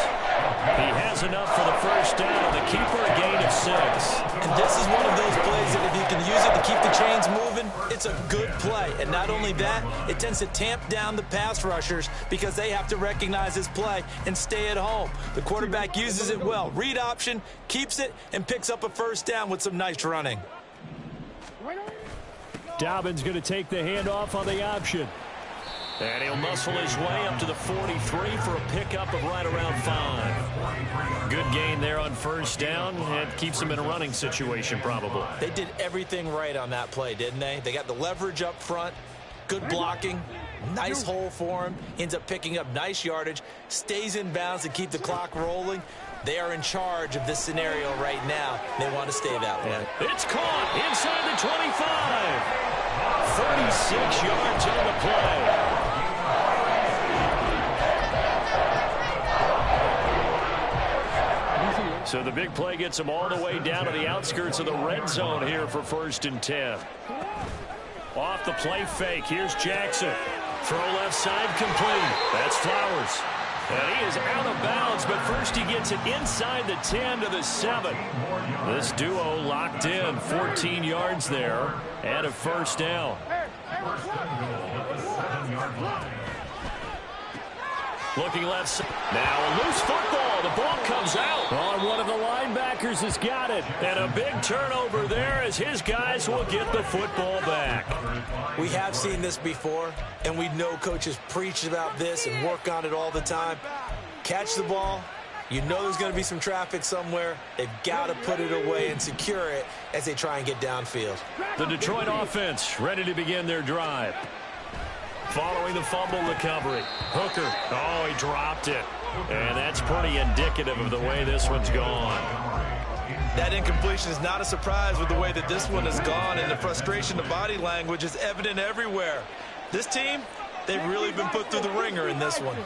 He has enough for the first down. The keeper, a gain of 6. And this is one of those plays that if you can use it to keep the chains moving, it's a good play. And not only that, it tends to tamp down the pass rushers because they have to recognize this play and stay at home. The quarterback uses it well. Read option, keeps it, and picks up a first down with some nice running. Dobbins going to take the handoff on the option. And he'll muscle his way up to the 43 for a pickup of right around 5. Good gain there on first down. It keeps him in a running situation probably. They did everything right on that play, didn't they? They got the leverage up front, good blocking, nice hole for him, ends up picking up nice yardage, stays in bounds to keep the clock rolling. They are in charge of this scenario right now. They want to stay that way. It's caught inside the 25. 36 yards on the play. So the big play gets them all the way down to the outskirts of the red zone here for 1st and 10. Off the play fake. Here's Jackson. Throw left side complete. That's Flowers. And he is out of bounds, but first he gets it inside the 10 to the 7. This duo locked in. 14 yards there and a first down. Looking left side. Now a loose football. The ball comes out. On one of the linebackers has got it. And a big turnover there as his guys will get the football back. We have seen this before, and we know coaches preach about this and work on it all the time. Catch the ball. You know there's going to be some traffic somewhere. They've got to put it away and secure it as they try and get downfield. The Detroit offense ready to begin their drive. Following the fumble recovery. Hooker. Oh, he dropped it. And that's pretty indicative of the way this one's gone. That incompletion is not a surprise with the way that this one has gone, and the frustration, the body language is evident everywhere. This team, they've really been put through the ringer in this one.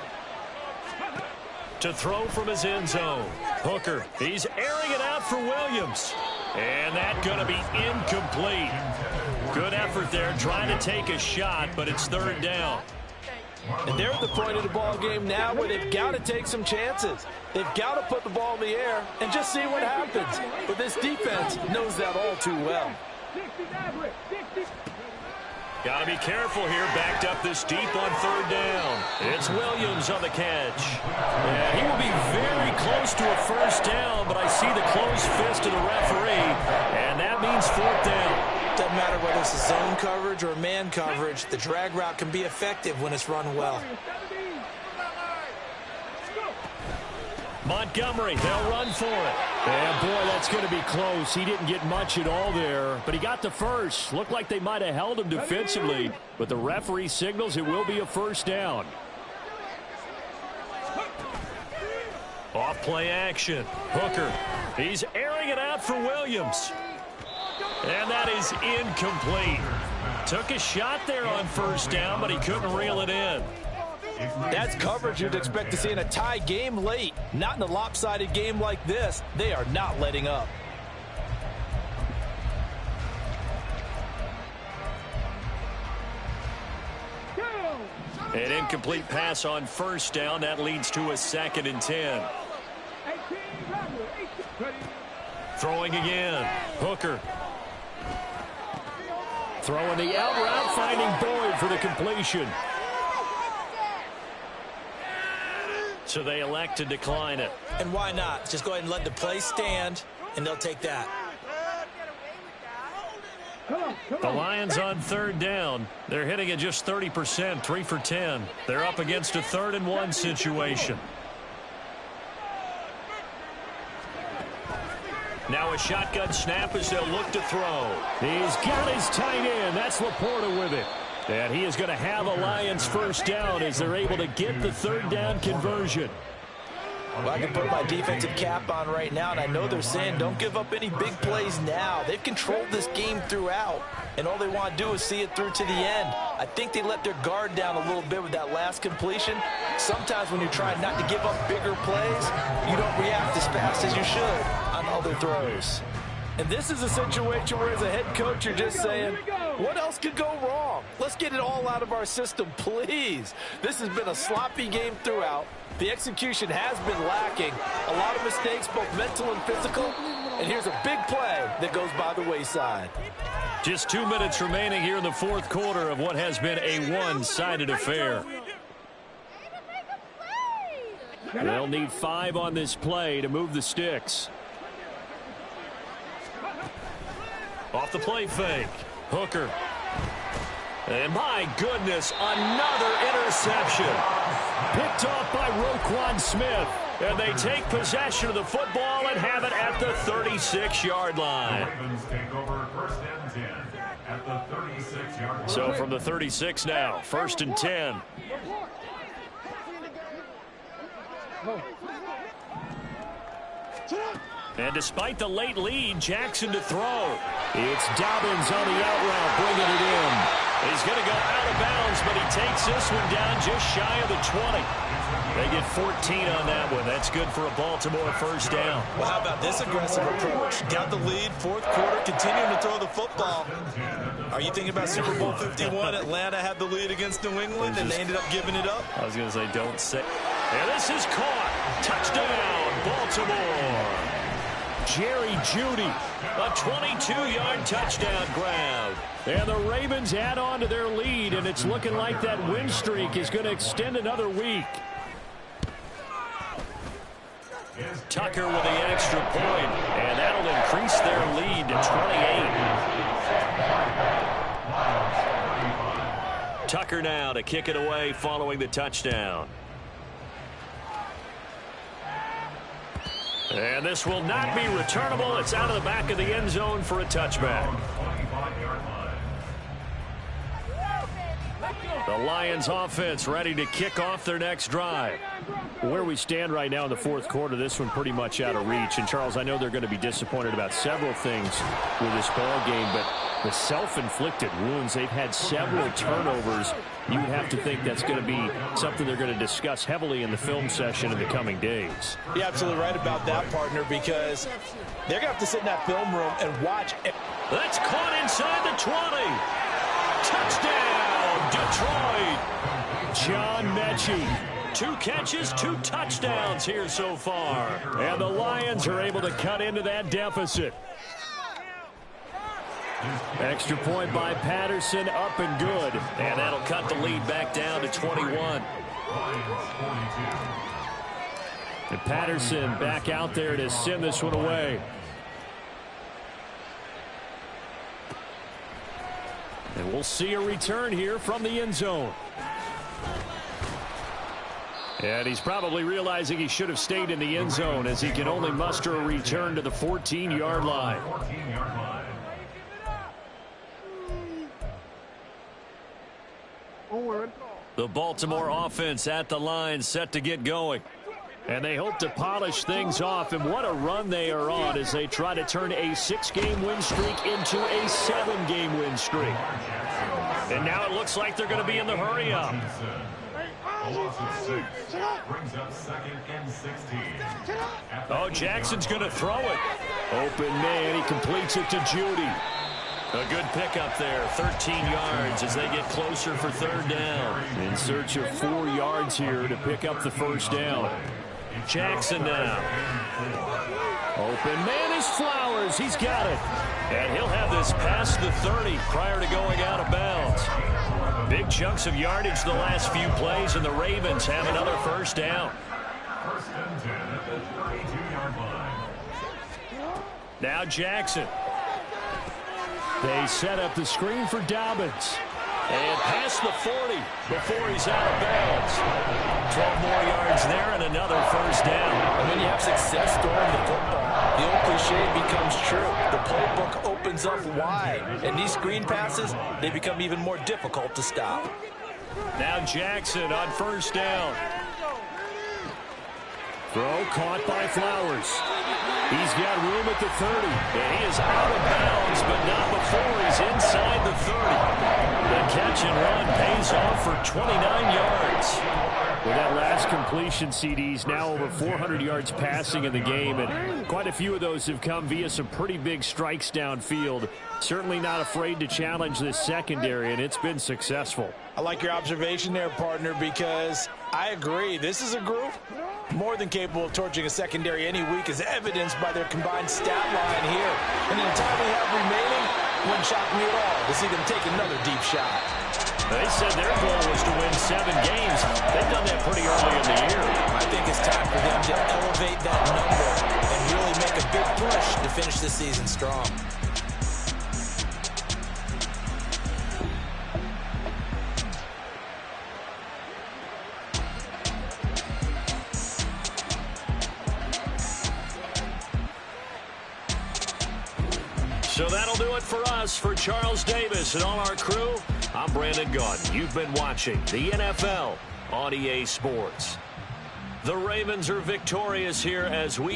To throw from his end zone. Hooker, he's airing it out for Williams. And that's going to be incomplete. Good effort there trying to take a shot, but it's 3rd down. And they're at the point of the ball game now where they've got to take some chances. They've got to put the ball in the air and just see what happens. But this defense knows that all too well. Got to be careful here, backed up this deep on 3rd down. It's Williams on the catch. Yeah, he will be very close to a first down, but I see the closed fist of the referee, and that means 4th down. Doesn't matter whether it's a zone coverage or man coverage, the drag route can be effective when it's run well. Montgomery, they'll run for it. And boy, that's going to be close. He didn't get much at all there, but he got the first. Looked like they might have held him defensively, but the referee signals it will be a first down. Off play action. Hooker, he's airing it out for Williams. And that is incomplete. Took a shot there on first down, but he couldn't reel it in. That's coverage you'd expect to see in a tie game late. Not in a lopsided game like this. They are not letting up. An incomplete pass on first down. That leads to a 2nd and 10. Throwing again. Hooker. Throwing the out route, finding Boyd for the completion. So they elect to decline it. And why not? Just go ahead and let the play stand, and they'll take that. The Lions on 3rd down. They're hitting at just 30%, 3 for 10. They're up against a 3rd and 1 situation. Now a shotgun snap as they'll look to throw. He's got his tight end. That's Laporta with it. And he is going to have a Lions first down as they're able to get the 3rd down conversion. Well, I can put my defensive cap on right now, and I know they're saying don't give up any big plays now. They've controlled this game throughout, and all they want to do is see it through to the end. I think they let their guard down a little bit with that last completion. Sometimes when you're trying not to give up bigger plays, you don't react as fast as you should on other throws. And this is a situation where as a head coach, you're just saying, what else could go wrong? Let's get it all out of our system, please. This has been a sloppy game throughout. The execution has been lacking. A lot of mistakes, both mental and physical. And here's a big play that goes by the wayside. Just 2 minutes remaining here in the 4th quarter of what has been a one-sided affair. They'll need 5 on this play to move the sticks. Off the play fake. Hooker. And my goodness, another interception. Picked off by Roquan Smith. And they take possession of the football and have it at the 36-yard line. So from the 36 now, 1st and 10. And despite the late lead, Jackson to throw. It's Dobbins on the out route, bringing it in. He's going to go out of bounds, but he takes this one down just shy of the 20. They get 14 on that one. That's good for a Baltimore first down. Well, how about this aggressive approach? Got the lead, 4th quarter, continuing to throw the football. Are you thinking about Super Bowl 51? Atlanta had the lead against New England, and they ended up giving it up? I was going to say, don't say. And this is caught. Touchdown, Baltimore. Jerry Jeudy, a 22-yard touchdown grab. And the Ravens add on to their lead, and it's looking like that win streak is going to extend another week. Tucker with the extra point, and that'll increase their lead to 28. Tucker now to kick it away following the touchdown. And this will not be returnable. It's out of the back of the end zone for a touchback. The Lions offense ready to kick off their next drive. Where we stand right now in the 4th quarter, this one pretty much out of reach. And, Charles, I know they're going to be disappointed about several things with this ball game, but the self-inflicted wounds, they've had several turnovers. You would have to think that's going to be something they're going to discuss heavily in the film session in the coming days. You're absolutely right about that, partner, because they're going to have to sit in that film room and watch. That's caught inside the 20. Touchdown, Detroit. John Mechie. 2 catches, 2 touchdowns here so far. And the Lions are able to cut into that deficit. Extra point by Patterson, up and good. And that'll cut the lead back down to 21. And Patterson back out there to send this one away. And we'll see a return here from the end zone. And he's probably realizing he should have stayed in the end zone as he can only muster a return to the 14-yard line. The Baltimore offense at the line, set to get going. And they hope to polish things off, and what a run they are on as they try to turn a 6-game win streak into a 7-game win streak. And now it looks like they're going to be in the hurry-up. A loss of 6 brings up 2nd and 16. Oh, Jackson's going to throw it. Open man, he completes it to Judy. A good pickup there, 13 yards as they get closer for 3rd down. In search of 4 yards here to pick up the 1st down. Jackson now. Open man is Flowers. He's got it. And he'll have this past the 30 prior to going out of bounds. Big chunks of yardage the last few plays, and the Ravens have another 1st down. 1st and 10 at the 32-yard line. Now Jackson. They set up the screen for Dobbins. And past the 40 before he's out of bounds. 12 more yards there and another 1st down. And when you have success throwing the football, the old cliche becomes true. The playbook opens up wide. And these screen passes, they become even more difficult to stop. Now Jackson on 1st down. Throw caught by Flowers. He's got room at the 30. And he is out of bounds, but not before he's inside the 30. The catch and run pays off for 29 yards. With that last completion, CD's now over 400 yards passing in the game, and quite a few of those have come via some pretty big strikes downfield. Certainly not afraid to challenge this secondary, and it's been successful. I like your observation there, partner, because I agree. This is a group more than capable of torching a secondary any week, as evidenced by their combined stat line here. And in the time we have remaining, wouldn't shock me at all to see them take another deep shot. They said their goal was to win 7 games. They've done that pretty early in the year. I think it's time for them to elevate that number and really make a big push to finish the season strong. So that'll do it for us. For Charles Davis and all our crew, I'm Brandon Gaudin. You've been watching the NFL on EA Sports. The Ravens are victorious here as we